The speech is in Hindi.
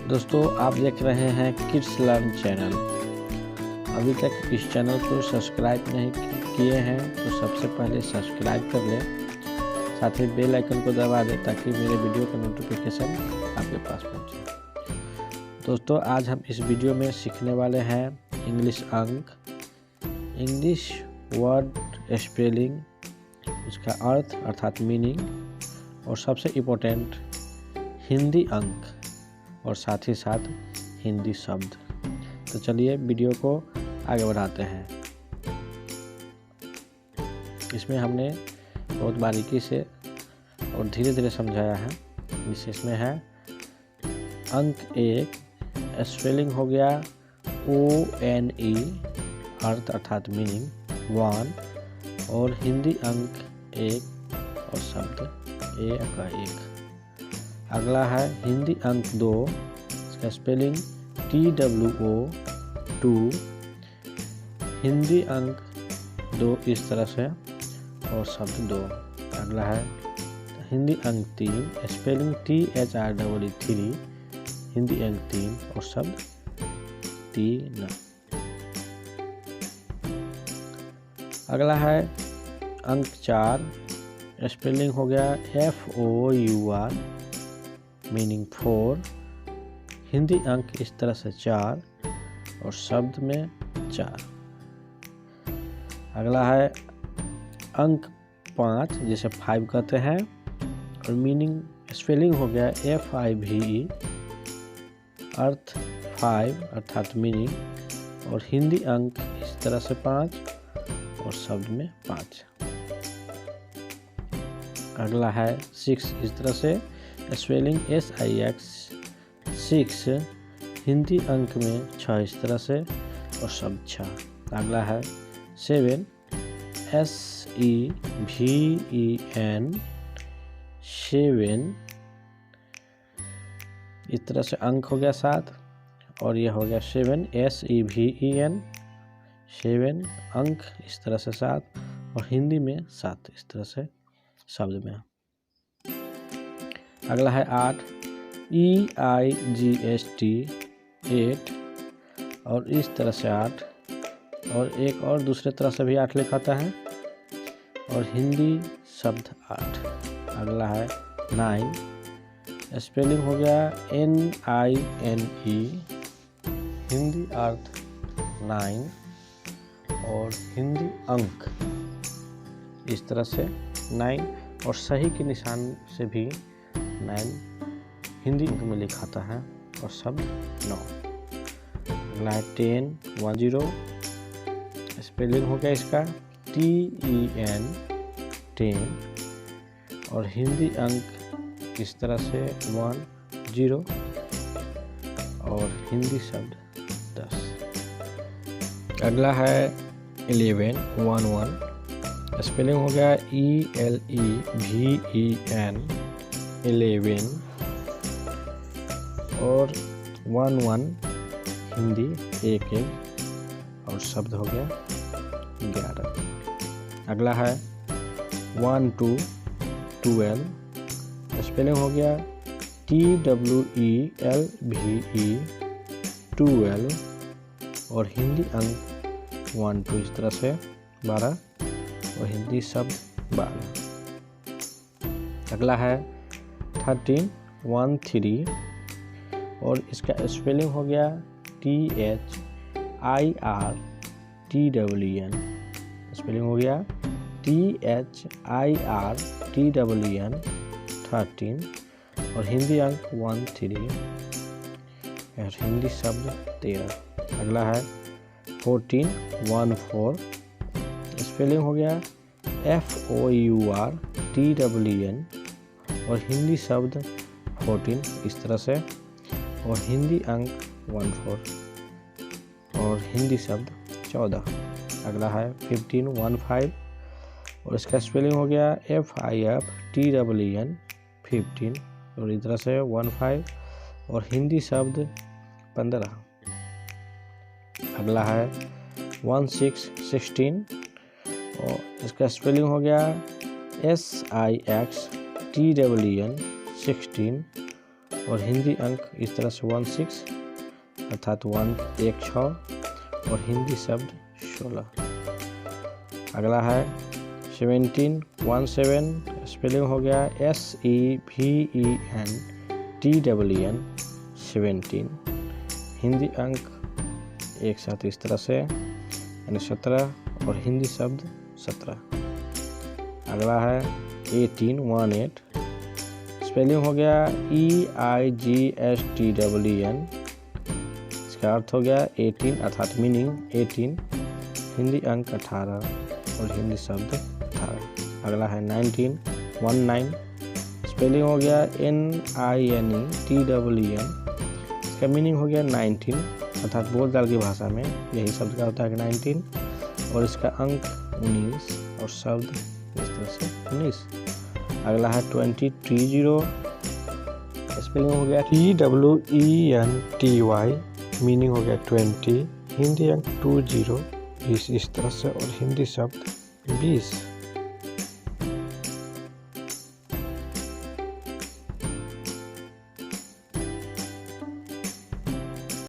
दोस्तों आप देख रहे हैं किड्स लर्न चैनल। अभी तक इस चैनल को सब्सक्राइब नहीं किए हैं तो सबसे पहले सब्सक्राइब कर लें, साथ ही बेल आइकन को दबा दें ताकि मेरे वीडियो का नोटिफिकेशन आपके पास पहुंचे। दोस्तों आज हम इस वीडियो में सीखने वाले हैं इंग्लिश अंक, इंग्लिश वर्ड स्पेलिंग, उसका अर्थ अर्थात मीनिंग, और सबसे इम्पोर्टेंट हिंदी अंक और साथ ही साथ हिंदी शब्द। तो चलिए वीडियो को आगे बढ़ाते हैं। इसमें हमने बहुत बारीकी से और धीरे धीरे समझाया है। इसमें है अंक 1, स्पेलिंग हो गया ONE, अर्थ अर्थात मीनिंग 1, और हिंदी अंक 1 और शब्द A का 1। अगला है हिंदी अंक 2, इसका स्पेलिंग TWO 2, हिंदी अंक 2 इस तरह से और शब्द 2। अगला है हिंदी अंक 3, स्पेलिंग THREE 3, हिंदी अंक 3 और शब्द 3। अगला है अंक 4, स्पेलिंग हो गया FOUR, मीनिंग 4, हिंदी अंक इस तरह से 4 और शब्द में 4। अगला है अंक 5, जिसे 5 कहते हैं, और मीनिंग स्पेलिंग हो गया FIVE, अर्थ 5 अर्थात मीनिंग, और हिंदी अंक इस तरह से 5 और शब्द में 5। अगला है 6, इस तरह से स्पेलिंग SIX 6, हिंदी अंक में 6 इस तरह से और शब्द 6। अगला है 7, SEVEN 7, इस तरह से अंक हो गया 7 और यह हो गया 7 SEVEN 7, अंक इस तरह से 7 और हिंदी में 7 इस तरह से शब्द में। अगला है 8, EIGST 8, और इस तरह से 8, और एक और दूसरे तरह से भी 8 लिखाता है, और हिंदी शब्द 8। अगला है 9, स्पेलिंग हो गया NINE, हिंदी अर्थ 9 और हिंदी अंक इस तरह से 9, और सही के निशान से भी 9 हिंदी अंक में लिखाता है और शब्द 9। अगला है 10, स्पेलिंग हो गया इसका TEN 10, और हिंदी अंक इस तरह से 10 और हिंदी शब्द 10। अगला है 11, स्पेलिंग हो गया ELEVEN 11, और 11 हिंदी 1 और शब्द हो गया 11। अगला है 12, स्पेलिंग हो गया TWELVE 12, और हिंदी अंक 12 इस तरह से 12 और हिंदी शब्द 12। अगला है 13, और इसका स्पेलिंग हो गया THIRTWN, स्पेलिंग हो गया THIRTWN 13, और हिंदी अंक 13 और हिंदी शब्द 13। अगला है 14, स्पेलिंग हो गया FOURTWN, और हिंदी शब्द 14 इस तरह से, और हिंदी अंक 14 और हिंदी शब्द 14। अगला है 15, और इसका स्पेलिंग हो गया FIFTWN 15, और इस तरह से 15 और हिंदी शब्द 15। अगला है 16, और इसका स्पेलिंग हो गया SIXTWN 16, और हिंदी अंक इस तरह से 16 अर्थात 116 और हिंदी शब्द 16। अगला है 17 स्पेलिंग हो गया SEVENTEEN 17। हिंदी अंक एक साथ इस तरह से यानी 17 और हिंदी शब्द 17। अगला है 18 स्पेलिंग हो गया EIGSTEEN। इसका अर्थ हो गया 18 अर्थात मीनिंग 18। हिंदी अंक 18 और हिंदी शब्द 18। अगला है 19 स्पेलिंग हो गया NINETEEN। इसका मीनिंग हो गया 19 अर्थात बोलचाल की भाषा में यही शब्द का होता है कि 19 और इसका अंक 19 और शब्द इस तरह से 19। अगला है 20 स्पेलिंग हो गया TWENTY। मीनिंग हो गया 20। हिंदी अंक 20 इस तरह से और हिंदी शब्द 20।